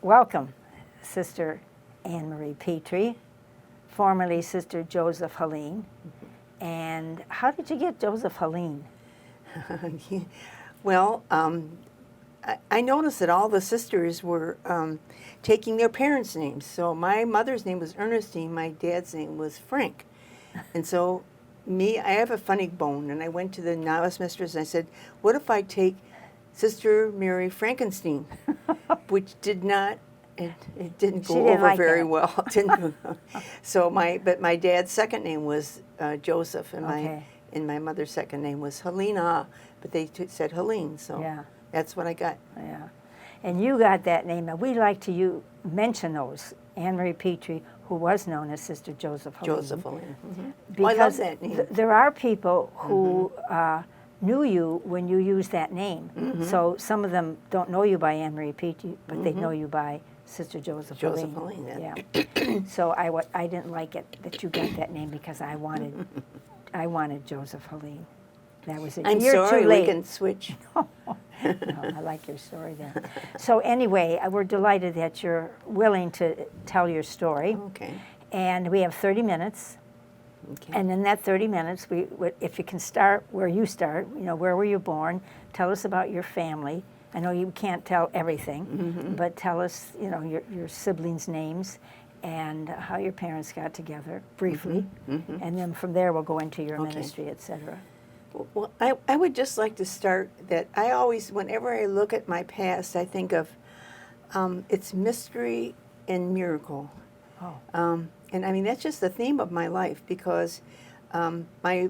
welcome, Sister Ann Marie Petri, formerly Sister Joseph Helene. And how did you get Joseph Helene? Well, I noticed that all the sisters were taking their parents' names. So my mother's name was Ernestine, my dad's name was Frank. And so I have a funny bone, and I went to the novice mistress and I said, what if I take Sister Mary Frankenstein? Which did not, it didn't go over like very that. well. It didn't. But my dad's second name was Joseph, and my mother's second name was Helena, but they said Helene, so Yeah. that's what I got. Yeah. And you got that name, and we like to mention those. Ann Marie Petri, who was known as Sister Joseph Helene. Joseph Helene. Because I love that name. There are people who knew you when you used that name. So some of them don't know you by Ann Marie Petri, but they know you by Sister Joseph Helene. Yeah. So I didn't like it that you got that name because I wanted Joseph Helene. That was it. I'm You're sorry, too late. we can switch. No, I like your story there. So anyway, we're delighted that you're willing to tell your story. Okay. And we have 30 minutes. Okay. And in that 30 minutes, if you can start where you start, where were you born? Tell us about your family. I know you can't tell everything, but tell us, your siblings' names and how your parents got together, briefly. And then from there, we'll go into your ministry, etc. Well, I would just like to start that I always, whenever I look at my past, I think of it's mystery and miracle. Oh. And I mean, that's just the theme of my life because my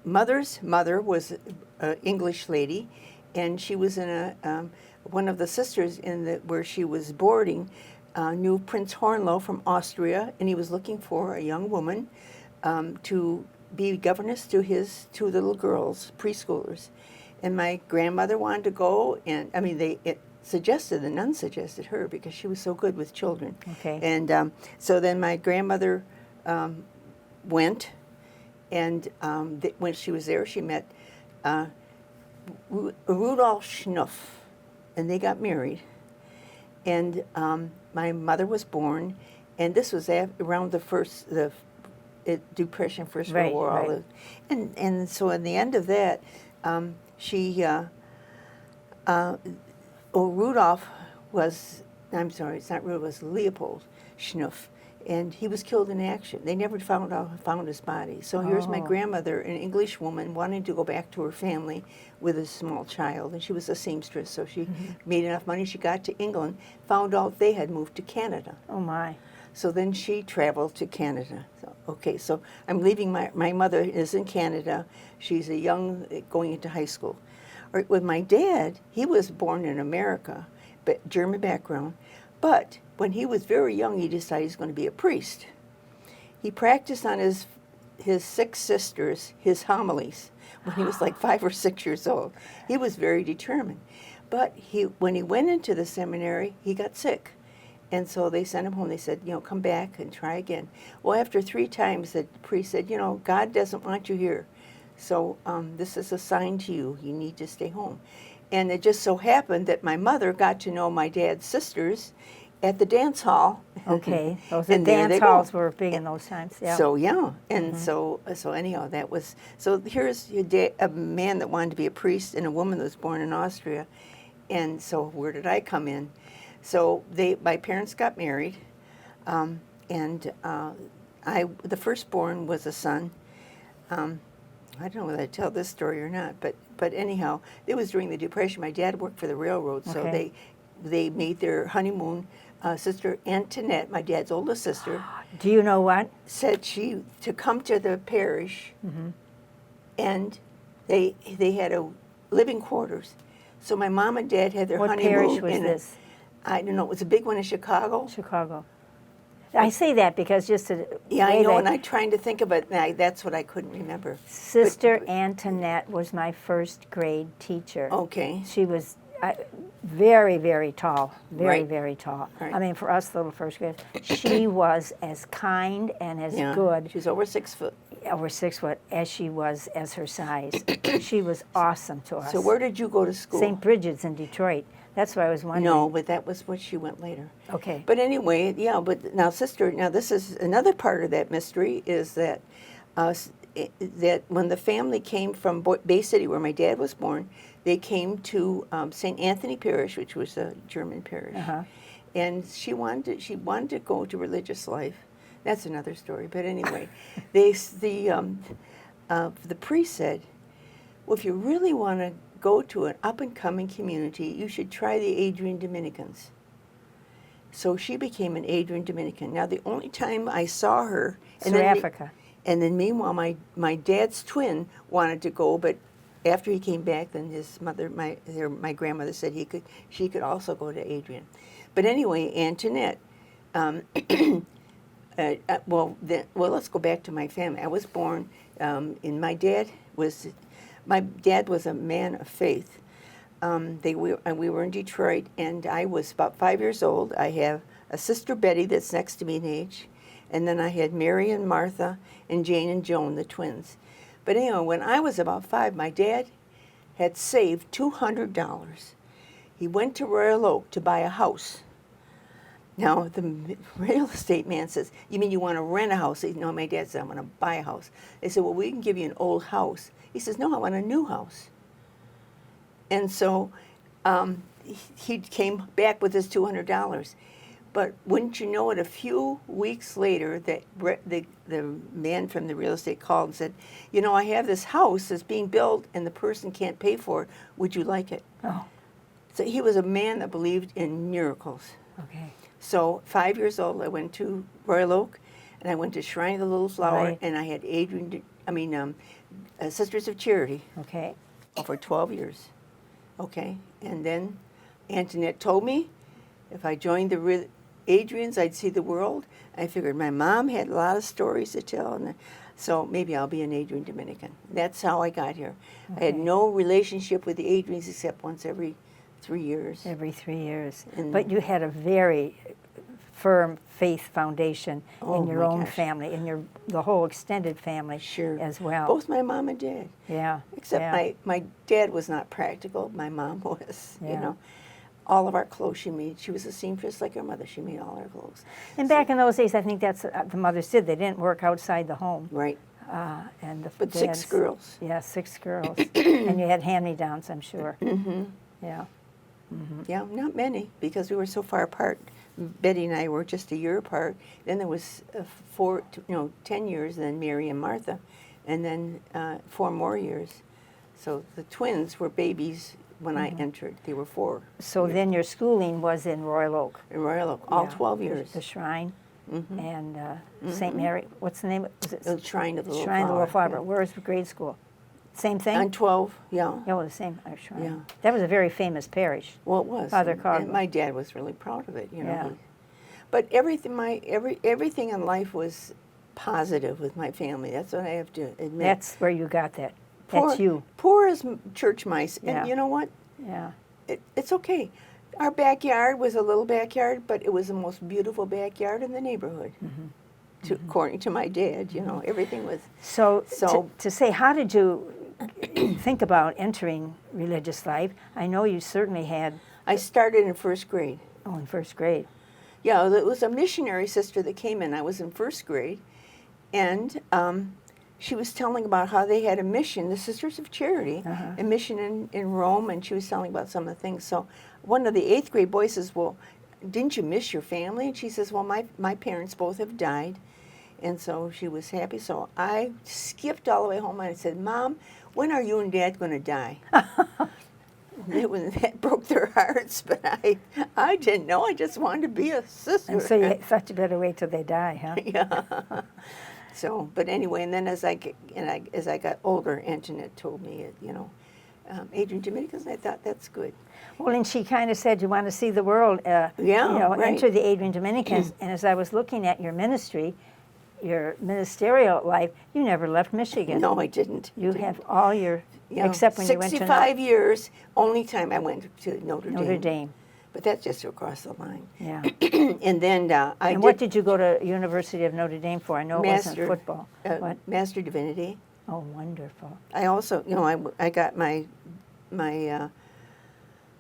mother's mother was an English lady, and she was in one of the sisters where she was boarding knew Prince Hornlow from Austria, and he was looking for a young woman to be governess to his two little girls, preschoolers. And my grandmother wanted to go, and I mean, the nun suggested her because she was so good with children. Okay. And so then my grandmother went, and when she was there, she met Rudolf Schnuff, and they got married. And my mother was born, and this was around the Depression, First World War, all the, and so in the end of that, Rudolph was, I'm sorry, it's not Rudolph, it was Leopold Schnuff, and he was killed in action. They never found his body. So here's my grandmother, an English woman, wanting to go back to her family with a small child, and she was a seamstress, so she made enough money. She got to England, found out they had moved to Canada. Oh, my. So then she traveled to Canada. So I'm leaving, my mother is in Canada. She's a young, going into high school. With my dad, he was born in America, but German background. But when he was very young, he decided he was going to be a priest. He practiced on his 6 sisters, his homilies, when he was like 5 or 6 years old. He was very determined. But when he went into the seminary, he got sick. And so they sent him home. They said, come back and try again. Well, after 3 times, the priest said, God doesn't want you here. So this is a sign to you. You need to stay home. And it just so happened that my mother got to know my dad's sisters at the dance hall. Okay. Those dance halls were big in those times. Yeah. So, yeah. And so anyhow, that was, so here's a man that wanted to be a priest and a woman that was born in Austria. And so where did I come in? So my parents got married, and the firstborn was a son. I don't know whether I tell this story or not, but anyhow, it was during the Depression. My dad worked for the railroad, so they made their honeymoon. Sister Antoinette, my dad's oldest sister. Do you know what? Said to come to the parish, and they had living quarters. So my mom and dad had their honeymoon. What parish was this? I don't know. It was a big one in Chicago. Chicago. I say that because just to... Yeah, I know, and I'm trying to think of it. That's what I couldn't remember. Sister Antoinette was my first grade teacher. Okay. She was very, very tall. Very, Right. very tall. Right. I mean, for us little first graders, she was as kind and as good. She's over 6 foot. Over 6 foot as she was as her size. She was awesome to us. So where did you go to school? St. Bridget's in Detroit. That's what I was wondering. No, but that was what she went later. Okay. But anyway, yeah, but now, Sister, now this is another part of that mystery is that that when the family came from Bay City, where my dad was born, they came to St. Anthony Parish, which was a German parish. And she wanted to go to religious life. That's another story. But anyway, the priest said, well, if you really want to go to an up-and-coming community, you should try the Adrian Dominicans. So she became an Adrian Dominican. Now, the only time I saw her... Africa. And then meanwhile, my dad's twin wanted to go, but after he came back, then his mother, my grandmother said she could also go to Adrian. But anyway, Antoinette, well, let's go back to my family. I was born, my dad was a man of faith. We were in Detroit, and I was about 5 years old. I have a sister, Betty, that's next to me in age, and then I had Mary and Martha and Jane and Joan, the twins. But anyway, when I was about 5, my dad had saved $200. He went to Royal Oak to buy a house. Now, the real estate man says, you mean you want to rent a house? No, my dad said, I want to buy a house. They said, well, we can give you an old house. He says, no, I want a new house. And so he came back with his $200. But wouldn't you know it, a few weeks later, the man from the real estate called and said, you know, I have this house that's being built and the person can't pay for it. Would you like it? Oh. So he was a man that believed in miracles. Okay. So 5 years old, I went to Royal Oak, and I went to Shrine of the Little Flower, Right. and I had Sisters of Charity. Okay. For 12 years. Okay. And then Antoinette told me if I joined the Adrians, I'd see the world. I figured my mom had a lot of stories to tell, and so maybe I'll be an Adrian Dominican. That's how I got here. Okay. I had no relationship with the Adrians except once every 3 years. Every 3 years. And But you had a very firm faith foundation in your own gosh. family, in the whole extended family Sure. as well. Both my mom and dad. Yeah. Except yeah. my dad was not practical. My mom was, you Yeah. know. All of our clothes she made. She was a seamstress like her mother. She made all our clothes. And back in those days, I think that's the mothers did. They didn't work outside the home. Right. And the But 6 dads- girls. Yeah, 6 girls. And you had hand-me-downs, I'm sure. Mm-hmm. Yeah. Yeah, not many because we were so far apart. Betty and I were just a year apart. Then there was 10 years, and then Mary and Martha, and then 4 more years. So the twins were babies when I entered. They were 4. So then your schooling was in Royal Oak. In Royal Oak, all Yeah. 12 years. The Shrine and St. Mary. What's the name? Was it The Shrine of the Little Shrine of the Little Flower. Flower. Where's the grade school? Same thing? On 12, yeah. Yeah, well, the same shrine. Yeah. That was a very famous parish. Well, it was. Father and Cardinal. my dad was really proud of it, you know. Yeah. But everything in life was positive with my family. That's what I have to admit. That's where you got that. That's you. Poor as church mice. And Yeah. you know what? Yeah. It's okay. Our backyard was a little backyard, but it was the most beautiful backyard in the neighborhood. According to my dad, you know, everything was. So, So- to say, how did you think about entering religious life? I know you certainly had, I started in 1st grade. in first grade. Yeah, it was a missionary sister that came in. I was in 1st grade, and she was telling about how they had a mission, the Sisters of Charity, a mission in Rome, and she was telling about some of the things. So one of the 8th grade boys says, well, didn't you miss your family? And she says, well, my parents both have died, and so she was happy. So I skipped all the way home, and I said, Mom, when are you and Dad going to die? That broke their hearts, but I didn't know. I just wanted to be a sister. And so you thought you better wait till they die, huh? Yeah. So, but anyway, and then as I got older, Antoinette told me, you know, Adrian Dominicans, and I thought that's good. Well, and she kind of said, you want to see the world, right. enter the Adrian Dominicans. And as I was looking at your ministry, your ministerial life, you never left Michigan. No, I didn't. You have all your, except when you went to 65 years, only time I went to Notre Notre Dame. But that's just across the line. Yeah. And then What did you go to University of Notre Dame for? I know it wasn't football. What? Master Divinity. Oh, wonderful. I also, you know, I got my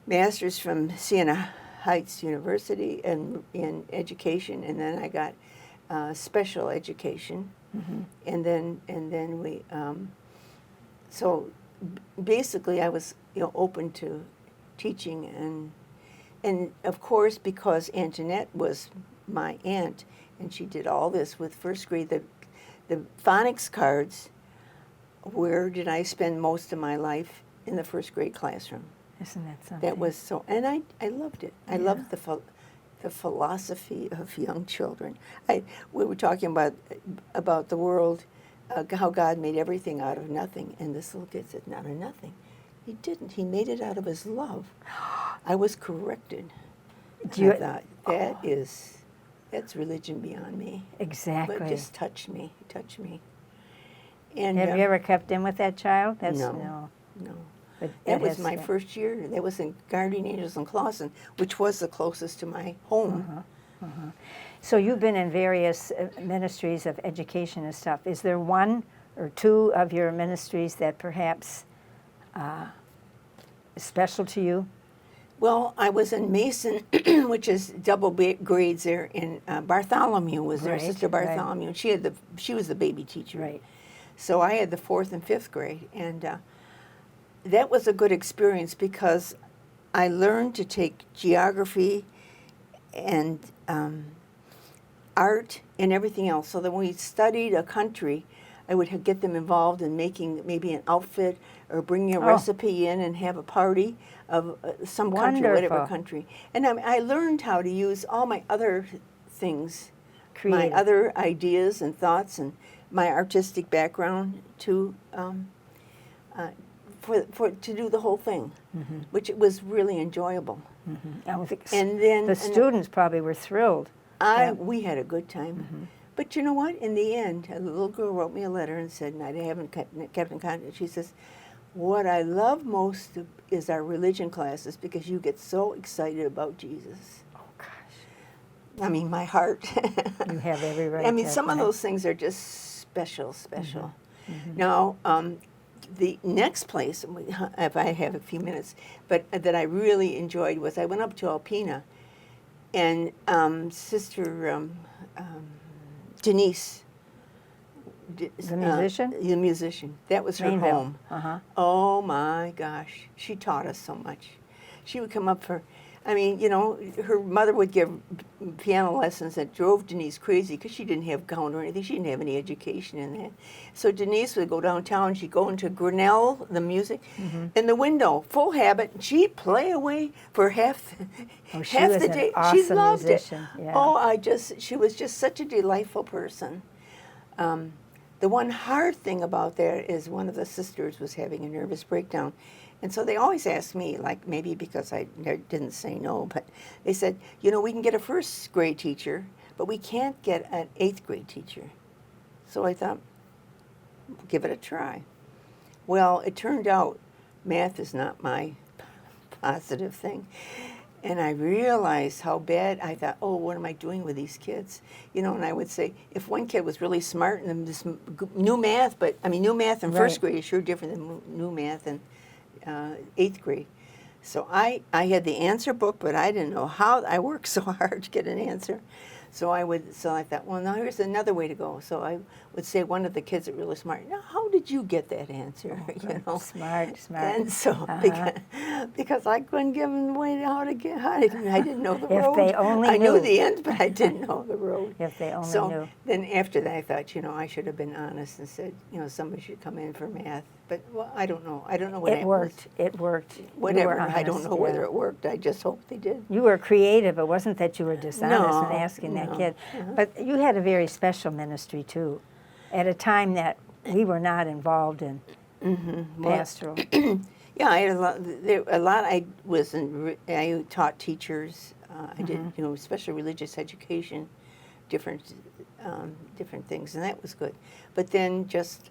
master's from Siena Heights University in education, and then I got special education, and then we. So basically, I was open to teaching, and of course, because Antoinette was my aunt, and she did all this with first grade. The phonics cards. Where did I spend most of my life? In the first grade classroom. Isn't that something? That was so, and I loved it. I loved the philosophy of young children. We were talking about the world, how God made everything out of nothing, and this little kid said, "Not out of nothing." He didn't. He made it out of his love. I was corrected. I thought that's religion beyond me. Exactly. But it just touched me. And have you ever kept in with that child? No. But that was my first year. That was in Guardian Angels in Clawson, which was the closest to my home. So you've been in various ministries of education and stuff. Is there one or two of your ministries that perhaps is special to you? Well, I was in Mason, which is double grades there, in Bartholomew was there, Sister Bartholomew. And she was the baby teacher. Right. So I had the 4th and 5th grade, and that was a good experience because I learned to take geography and art and everything else. So that when we studied a country, I would get them involved in making maybe an outfit or bringing a recipe in and have a party of some country, whatever country. And I learned how to use all my other things, my other ideas and thoughts and my artistic background to do the whole thing, which was really enjoyable. And then the students probably were thrilled. We had a good time. But you know what? In the end, a little girl wrote me a letter and said, and I haven't kept in contact. She says, "What I love most is our religion classes because you get so excited about Jesus." Oh, gosh. I mean, my heart. You have every right. I mean, some of those things are just special. Now, the next place, if I have a few minutes, but that I really enjoyed was I went up to Alpena, and Sister Denise, the musician? The musician. That was her home. Oh my gosh, she taught us so much. She would come up for, her mother would give piano lessons that drove Denise crazy because she didn't have gown or anything. She didn't have any education in that. So Denise would go downtown. She'd go into Grinnell, the music, in the window, full habit. She'd play away for half the day. Awesome she loved musician. it. Yeah. She was just such a delightful person. The one hard thing about that is one of the sisters was having a nervous breakdown. And so they always asked me, like maybe because I didn't say no, but they said, we can get a first grade teacher, but we can't get an 8th grade teacher. So I thought, give it a try. Well, it turned out math is not my positive thing. And I realized how bad. I thought, oh, what am I doing with these kids? And I would say, if one kid was really smart and this new math, new math in first grade is sure different than new math in 8th grade. So I had the answer book, but I didn't know how. I worked so hard to get an answer. So I thought, well, now here's another way to go. So I would say one of the kids that really smart, now how did you get that answer? Smart. And so because I couldn't give them away how to get, I didn't know the road. If they only I knew. knew the end, but I didn't know the road. If they only knew. So then after that, I thought, I should have been honest and said, somebody should come in for math. But I don't know. I don't know what it worked. It worked. Whatever. I don't know whether it worked. I just hope they did. You were creative. It wasn't that you were dishonest in asking that kid. But you had a very special ministry too, at a time that we were not involved in pastoral. Yeah, I had a lot. I taught teachers. I did, special religious education, different things, and that was good. But then just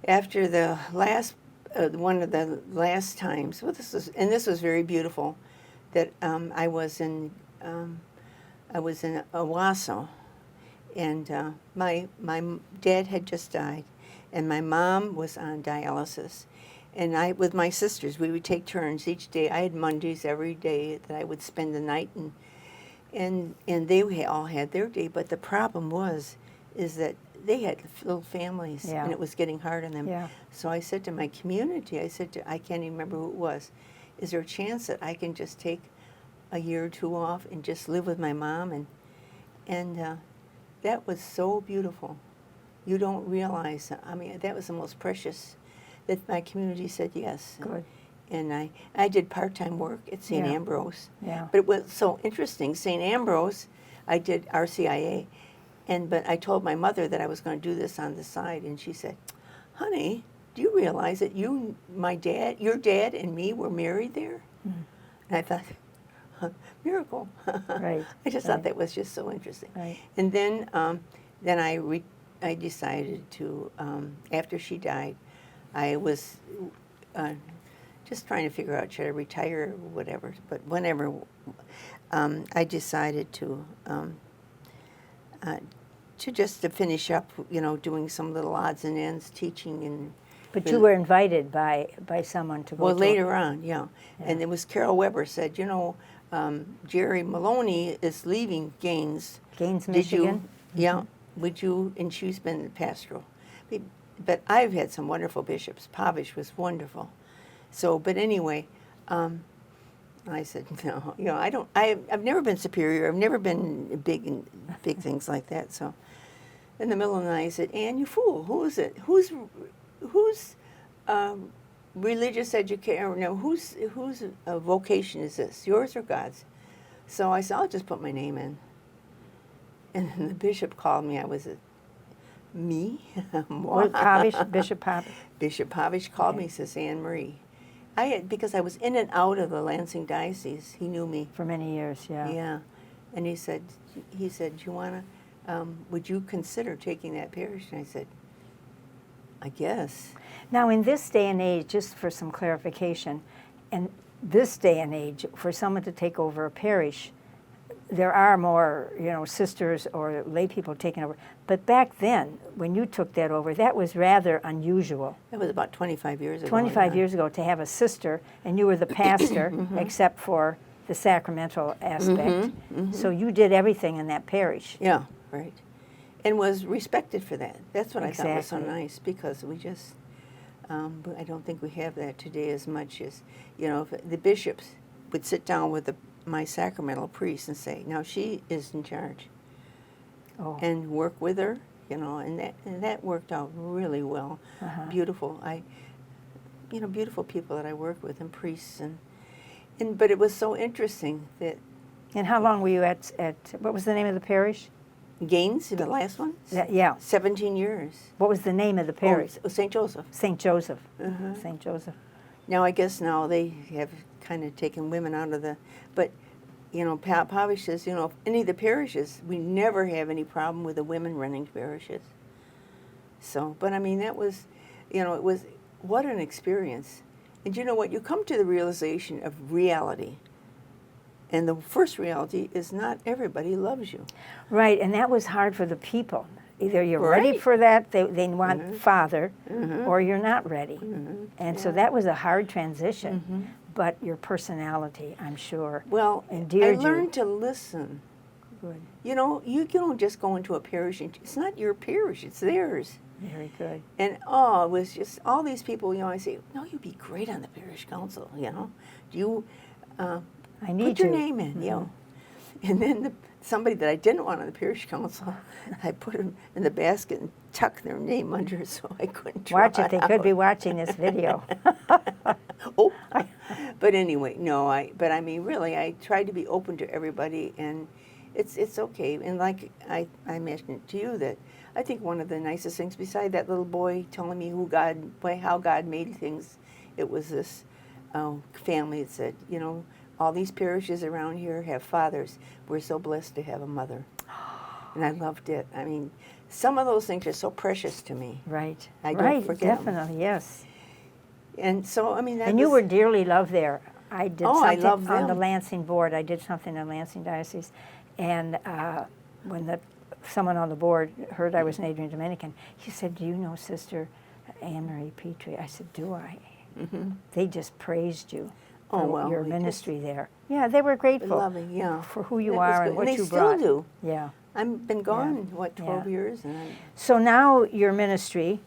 after the last, one of the last times, this was very beautiful, that I was in Owasso, and my dad had just died, and my mom was on dialysis, And I, with my sisters, we would take turns each day. I had Mondays every day that I would spend the night, and they all had their day. But the problem is that they had little families, Yeah. and it was getting hard on them. Yeah. So I said to my community, I can't even remember who it was, is there a chance that I can just take a year or two off and just live with my mom? And that was so beautiful. You don't realize, I mean, that was the most precious, that my community said yes. Good. And I did part-time work at St. Yeah. Ambrose. Yeah. But it was so interesting. St. Ambrose, I did RCIA, but I told my mother that I was going to do this on the side, and she said, honey, do you realize that your dad and me were married there? Mm. And I thought, miracle. Right. I just thought that was just so interesting. Right. And then I decided to, after she died, I was just trying to figure out, should I retire or whatever. But whenever, I decided to finish up, doing some little odds and ends, teaching and. But you were invited by someone to go. Well, later on, yeah. And it was Carol Weber said, Jerry Maloney is leaving Gaines. Gaines, Michigan? Yeah. Would you, and she's been pastoral. But I've had some wonderful bishops. Pavish was wonderful. So, but anyway, I said, no, I've never been superior. I've never been big things like that. So in the middle of the night, I said, Ann, you fool, who is it? Who's religious education, no, whose vocation is this, yours or God's? So I said, I'll just put my name in. And then the bishop called me. Me? Pavish, Bishop Pavish? Bishop Pavish called me, says Ann Marie. Because I was in and out of the Lansing diocese, he knew me. For many years, yeah. Yeah. And he said, do you want to, would you consider taking that parish? And I said, I guess. Now, in this day and age, just for some clarification, in this day and age, for someone to take over a parish, there are more, sisters or lay people taking over. But back then, when you took that over, that was rather unusual. That was about 25 years ago. 25 years ago, to have a sister, and you were the pastor, except for the sacramental aspect. So you did everything in that parish. Yeah, right. And was respected for that. That's what Exactly. I thought was so nice, because we just, I don't think we have that today as much as, if the bishops would sit down with my sacramental priest and say, now she is in charge. Oh. And work with her, and that worked out really well. Beautiful. Beautiful people that I work with, and priests, but it was so interesting that. And how long were you at what was the name of the parish? Gaines, the last one? Yeah. 17 years. What was the name of the parish? Oh, St. Joseph. St. Joseph. St. Joseph. Now, I guess now they have kind of taken women out of but, Pavish says, any of the parishes, we never have any problem with the women running parishes. So, but I mean, that was, it was, what an experience. And you know what? You come to the realization of reality. And the first reality is not everybody loves you. Right, and that was hard for the people. Either you're ready for that, they want Father, or you're not ready. And so that was a hard transition. But your personality, I'm sure, endeared you. I learned to listen. Good. You don't just go into a parish. It's not your parish, it's theirs. Very good. And it was just all these people, I say, no, you'd be great on the parish council, Do you I need put your name in, And then somebody that I didn't want on the parish council, I put them in the basket and tucked their name under so I couldn't draw Watch it, they could be watching this video. Oh, but anyway, no, really, I tried to be open to everybody, and it's okay. And like I mentioned to you, that I think one of the nicest things, beside that little boy telling me how God made things, it was this family that said, all these parishes around here have fathers. We're so blessed to have a mother. And I loved it. I mean, some of those things are so precious to me. Right. I don't forget them. Definitely, yes. And so, And you were dearly loved there. I did something I love them. on the Lansing board. I did something in Lansing Diocese. And when someone on the board heard I was an Adrian Dominican, he said, do you know Sister Ann Marie Petri? I said, do I? They just praised you for Oh, well, your they ministry there. Yeah, they were grateful loving, yeah. for who you That was are good. and what And you they brought. still do. Yeah. I've been gone, 12 Yeah. years? And So now your ministry,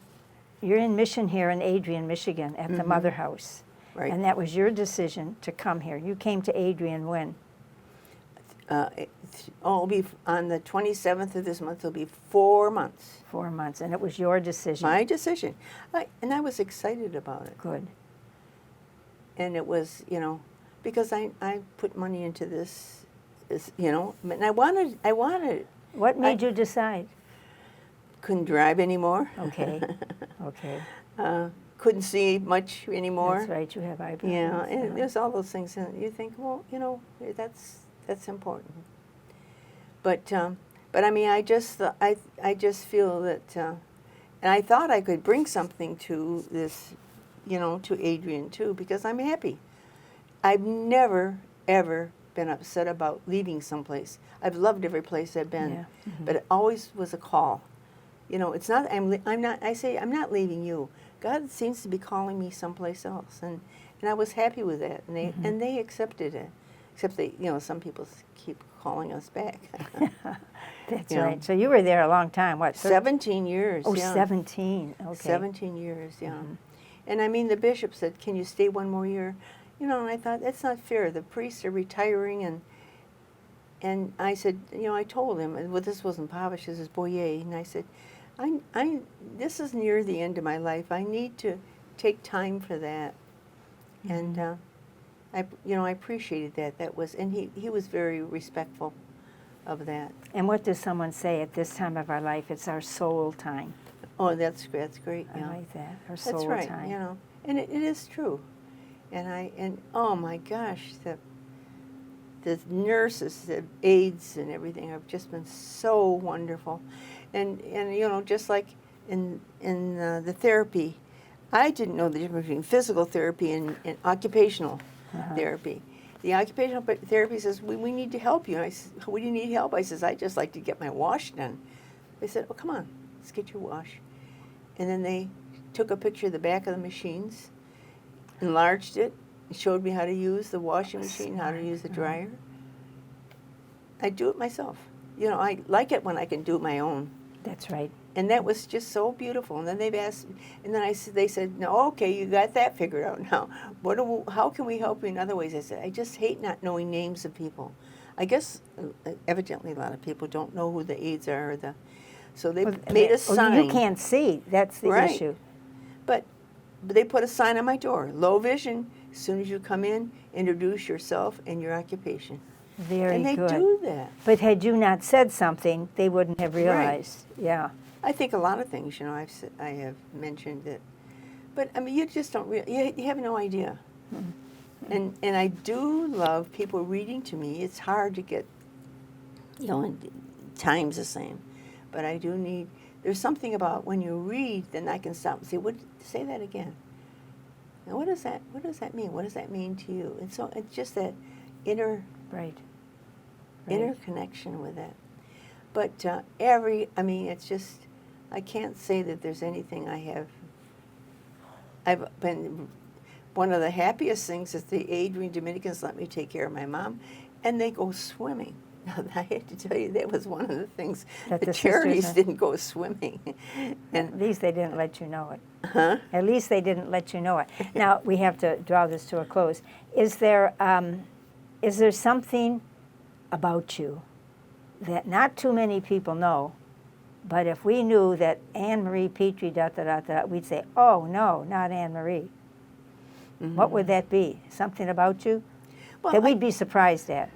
you're in mission here in Adrian, Michigan at the Mother House. Right. And that was your decision to come here. You came to Adrian when? It'll be on the 27th of this month. It'll be 4 months. 4 months. And it was your decision. My decision. And I was excited about it. Good. And it was, because I put money into this, and I wanted. What made you decide? Couldn't drive anymore. Okay. Okay. Couldn't see much anymore. That's right. You have eye problems. Yeah, and there's all those things, and you think, well, that's important. But I mean, I just feel that, and I thought I could bring something to this, to Adrian too, because I'm happy. I've never ever been upset about leaving someplace. I've loved every place I've been, Yeah. but it always was a call. It's not. I'm not. I say I'm not leaving you. God seems to be calling me someplace else, and I was happy with that, and they accepted it. Except some people keep calling us back. That's right. So you were there a long time. What? 17 years. Oh, yeah. 17. Okay. 17 years. Yeah. And I mean, the bishop said, "Can you stay one more year?" And I thought that's not fair. The priests are retiring, and I said, I told him, well, this wasn't Pavish, this is Boyer, and I said, this is near the end of my life. I need to take time for that. And I appreciated that. That was, and he was very respectful of that. And what does someone say at this time of our life? It's our soul time. Oh, that's great. I Yeah. like that. Our soul That's right. time. And it is true. And oh my gosh, the nurses, the aides, and everything have just been so wonderful, and just like in the therapy, I didn't know the difference between physical therapy and occupational therapy. The occupational therapy says we need to help you. And I said, what do you need help? I says, I just like to get my wash done. They said, oh, come on, let's get your wash. And then they took a picture of the back of the machines, enlarged it, and showed me how to use the washing machine, how to use the dryer. I do it myself. I like it when I can do it my own. That's right. And that was just so beautiful. And then they've asked, and then they said, no, okay, you got that figured out now. How can we help you in other ways? I said, I just hate not knowing names of people. I guess evidently a lot of people don't know who the aides are. So they made a sign. You can't see. That's the issue. But they put a sign on my door, low vision. As soon as you come in, introduce yourself and your occupation. Very and they good. do that. But had you not said something, they wouldn't have realized. Yeah. I think a lot of things, I have mentioned it. But, I mean, you just don't you have no idea. And I do love people reading to me. It's hard to get, time's the same. But I do need, there's something about when you read, then I can stop and say, say that again. Now, what does that mean? What does that mean to you? And so it's just that inner connection with that. But it's just, I can't say that there's anything I've been, one of the happiest things is the Adrian Dominicans let me take care of my mom, and they go swimming. Now, I had to tell you, that was one of the things, that the charities didn't go swimming. And at least they didn't let you know it. Huh? At least they didn't let you know it. Now, we have to draw this to a close. Is there something about you that not too many people know, but if we knew that Ann Marie Petri, we'd say, oh, no, not Ann Marie. Mm-hmm. What would that be? Something about you that we'd be surprised at?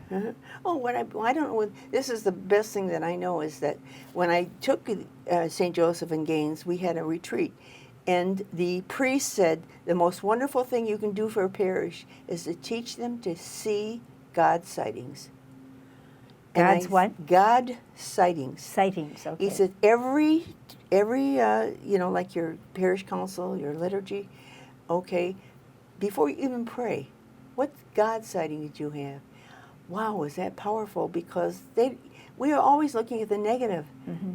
Oh, I don't know. This is the best thing that I know is that when I took St. Joseph and Gaines, we had a retreat. And the priest said, the most wonderful thing you can do for a parish is to teach them to see God sightings. God's what? God sightings. Sightings, okay. He said every like your parish council, your liturgy, okay, before you even pray, what God sighting did you have? Wow, is that powerful? Because we are always looking at the negative. Mm-hmm.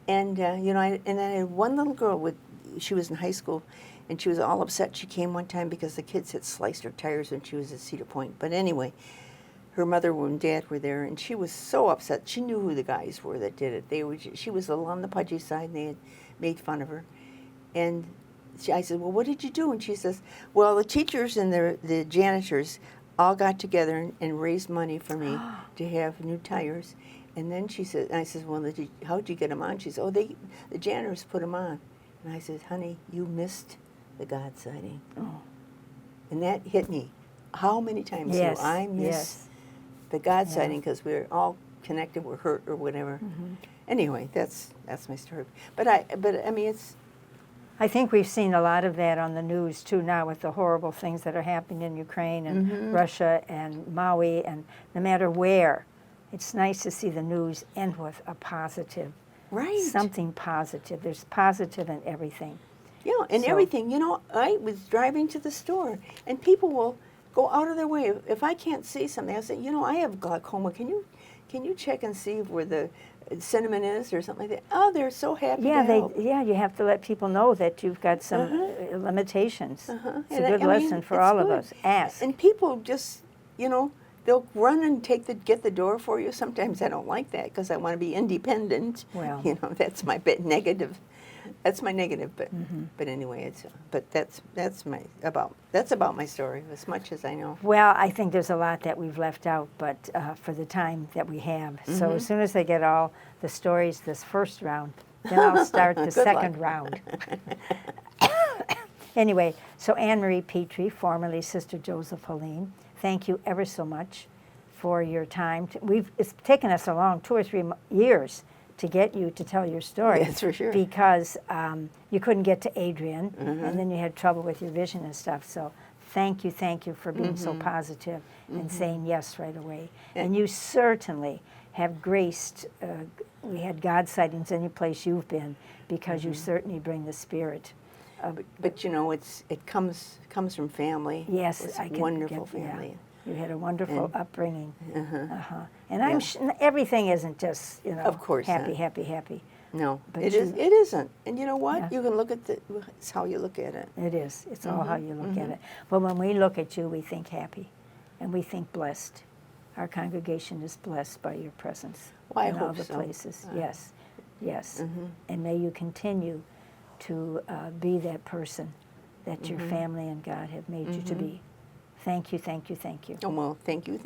And I had one little girl she was in high school, and she was all upset. She came one time because the kids had sliced her tires when she was at Cedar Point. But anyway, her mother and dad were there, and she was so upset. She knew who the guys were that did it. She was on the pudgy side, and they had made fun of her. And I said, well, what did you do? And she says, well, the teachers and the janitors all got together and raised money for me to have new tires. And then she said, and I said, well, how'd you get them on? She said, oh, the janitors put them on. And I said, honey, you missed the God sighting. Oh. And that hit me. How many times do I miss the God sighting because we're all connected, we're hurt or whatever. Anyway, that's my story. But I mean, it's. I think we've seen a lot of that on the news too now with the horrible things that are happening in Ukraine and Russia and Maui, and no matter where, it's nice to see the news end with a positive. Right. Something positive. There's positive in everything. Yeah, and everything. You know, I was driving to the store, and people will go out of their way. If I can't see something, I say, you know, I have glaucoma. Can you check and see where the cinnamon is or something like that? Oh, they're so happy to help. You have to let people know that you've got some limitations. It's a good lesson for all of us. Ask. And people just, you know, they'll run and get the door for you. Sometimes I don't like that because I want to be independent. Well, you know, that's my negative. That's my negative, but anyway, that's about my story as much as I know. Well, I think there's a lot that we've left out, but for the time that we have. So as soon as they get all the stories this first round, then I'll start the second round. Anyway, so Ann Marie Petri, formerly Sister Joseph Helene, thank you ever so much for your time. It's taken us a long 2 or 3 years to get you to tell your story. That's for sure. Because you couldn't get to Adrian, and then you had trouble with your vision and stuff. So thank you for being so positive and saying yes right away. And you certainly have graced, we had God sightings any place you've been, because you certainly bring the spirit. But you know, it comes from family. Yes, it's I can wonderful get, family. Yeah. You had a wonderful upbringing. And everything isn't just, you know, of course happy. No, But it isn't. And you know what? You can look at it's how you look at it. It is. It's all how you look at it. But when we look at you, we think happy, and we think blessed. Our congregation is blessed by your presence in all the places. Yes. And may you continue to be that person that your family and God have made you to be. Thank you. Oh, well, thank you.